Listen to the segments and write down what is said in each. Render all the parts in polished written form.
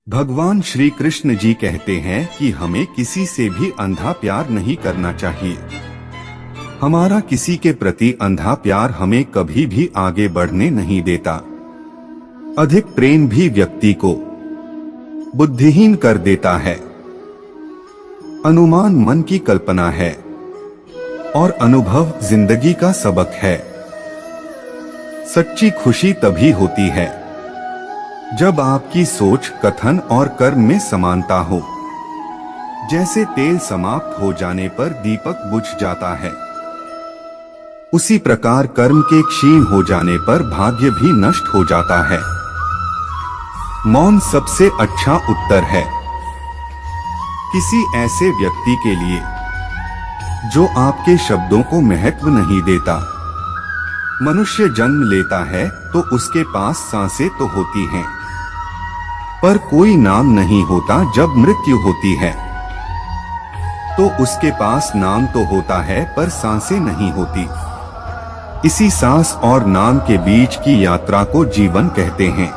भगवान श्री कृष्ण जी कहते हैं कि हमें किसी से भी अंधा प्यार नहीं करना चाहिए। हमारा किसी के प्रति अंधा प्यार हमें कभी भी आगे बढ़ने नहीं देता। अधिक प्रेम भी व्यक्ति को बुद्धिहीन कर देता है। अनुमान मन की कल्पना है और अनुभव जिंदगी का सबक है। सच्ची खुशी तभी होती है जब आपकी सोच, कथन और कर्म में समानता हो। जैसे तेल समाप्त हो जाने पर दीपक बुझ जाता है, उसी प्रकार कर्म के क्षीण हो जाने पर भाग्य भी नष्ट हो जाता है। मौन सबसे अच्छा उत्तर है किसी ऐसे व्यक्ति के लिए जो आपके शब्दों को महत्व नहीं देता। मनुष्य जन्म लेता है तो उसके पास सांसें तो होती हैं, पर कोई नाम नहीं होता। जब मृत्यु होती है तो उसके पास नाम तो होता है पर सांसें नहीं होती। इसी सांस और नाम के बीच की यात्रा को जीवन कहते हैं।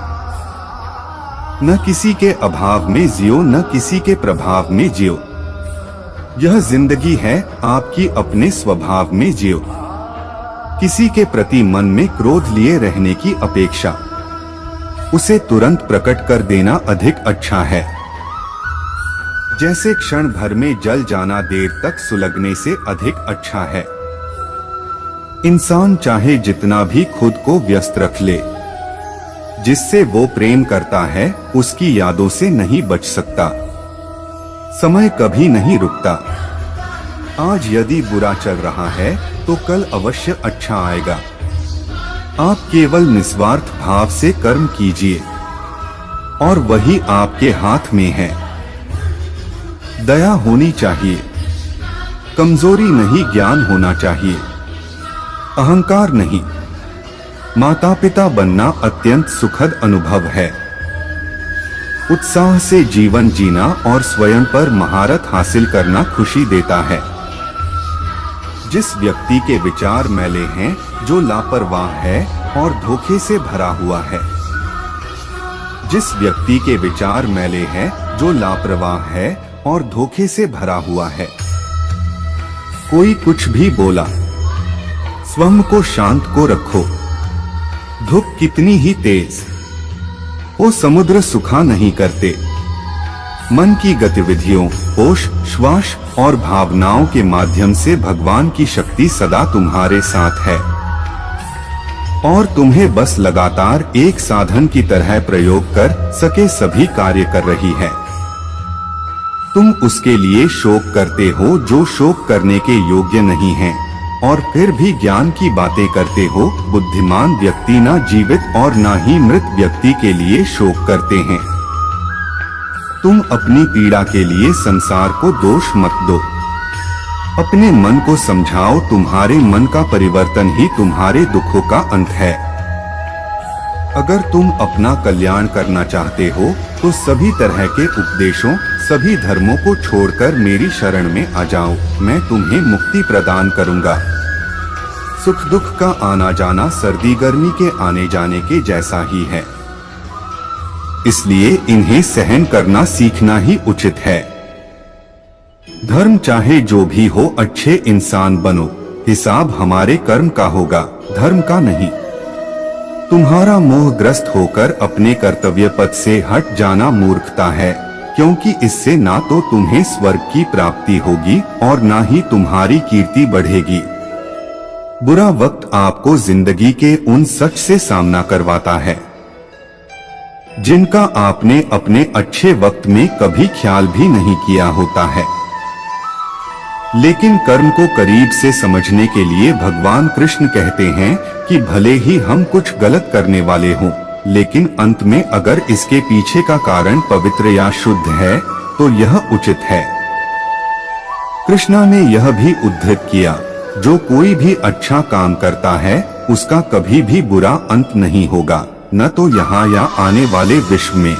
न किसी के अभाव में जियो, न किसी के प्रभाव में जियो। यह जिंदगी है, आपकी अपने स्वभाव में जियो। किसी के प्रति मन में क्रोध लिए रहने की अपेक्षा उसे तुरंत प्रकट कर देना अधिक अच्छा है। जैसे क्षण भर में जल जाना देर तक सुलगने से अधिक अच्छा है। इंसान चाहे जितना भी खुद को व्यस्त रख ले, जिससे वो प्रेम करता है उसकी यादों से नहीं बच सकता। समय कभी नहीं रुकता। आज यदि बुरा चल रहा है तो कल अवश्य अच्छा आएगा। आप केवल निस्वार्थ भाव से कर्म कीजिए और वही आपके हाथ में है। दया होनी चाहिए, कमजोरी नहीं, ज्ञान होना चाहिए, अहंकार नहीं। माता पिता बनना अत्यंत सुखद अनुभव है। उत्साह से जीवन जीना और स्वयं पर महारत हासिल करना खुशी देता है। जिस व्यक्ति के विचार मैले हैं, जो लापरवाह है और धोखे से भरा हुआ है। जिस व्यक्ति के विचार मैले हैं, जो लापरवाह है और धोखे से भरा हुआ है। कोई कुछ भी बोला, स्वयं को शांत को रखो। धूप कितनी ही तेज वो समुद्र सुखा नहीं करते। मन की गतिविधियों, होश, श्वास और भावनाओं के माध्यम से भगवान की शक्ति सदा तुम्हारे साथ है और तुम्हें बस लगातार एक साधन की तरह प्रयोग कर सके सभी कार्य कर रही है। तुम उसके लिए शोक करते हो जो शोक करने के योग्य नहीं है और फिर भी ज्ञान की बातें करते हो। बुद्धिमान व्यक्ति ना जीवित और ना ही मृत व्यक्ति के लिए शोक करते हैं। तुम अपनी पीड़ा के लिए संसार को दोष मत दो। अपने मन को समझाओ, तुम्हारे मन का परिवर्तन ही तुम्हारे दुखों का अंत है। अगर तुम अपना कल्याण करना चाहते हो तो सभी तरह के उपदेशों, सभी धर्मों को छोड़कर मेरी शरण में आ जाओ। मैं तुम्हें मुक्ति प्रदान करूंगा। सुख दुख का आना जाना सर्दी गर्मी के आने जाने के जैसा ही है, इसलिए इन्हें सहन करना सीखना ही उचित है। धर्म चाहे जो भी हो, अच्छे इंसान बनो। हिसाब हमारे कर्म का होगा, धर्म का नहीं। तुम्हारा मोहग्रस्त होकर अपने कर्तव्य पथ से हट जाना मूर्खता है, क्योंकि इससे ना तो तुम्हें स्वर्ग की प्राप्ति होगी और ना ही तुम्हारी कीर्ति बढ़ेगी। बुरा वक्त आपको जिंदगी के उन सच से सामना करवाता है जिनका आपने अपने अच्छे वक्त में कभी ख्याल भी नहीं किया होता है। लेकिन कर्म को करीब से समझने के लिए भगवान कृष्ण कहते हैं कि भले ही हम कुछ गलत करने वाले हों, लेकिन अंत में अगर इसके पीछे का कारण पवित्र या शुद्ध है तो यह उचित है। कृष्णा ने यह भी उद्धृत किया, जो कोई भी अच्छा काम करता है उसका कभी भी बुरा अंत नहीं होगा, न तो यहाँ या आने वाले विश्व में।